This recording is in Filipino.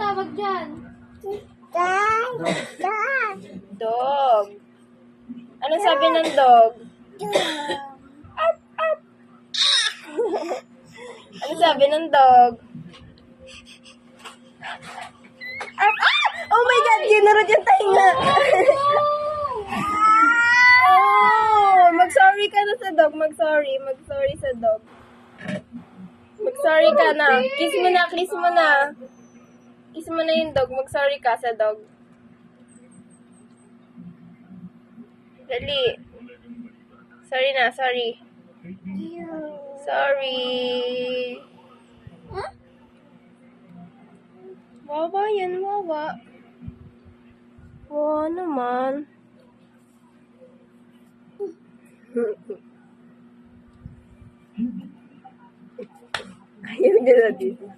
tawag dyan? Dog. Ano sabi ng dog? Up, up. Ano sabi ng dog? Up, ah! Oh my God! Ginurot yung tainga! Oh! Mag-sorry ka na sa dog. Mag-sorry. Mag-sorry sa dog. Mag-sorry ka na. Kiss mo na. Kiss mo na. Kiss mo na yung dog. Mag-sorry ka sa dog. Dali. Sorry na. Sorry. Sorry. Huh? Wawa yan. Wawa. Wawa naman. Ayaw niya na dito.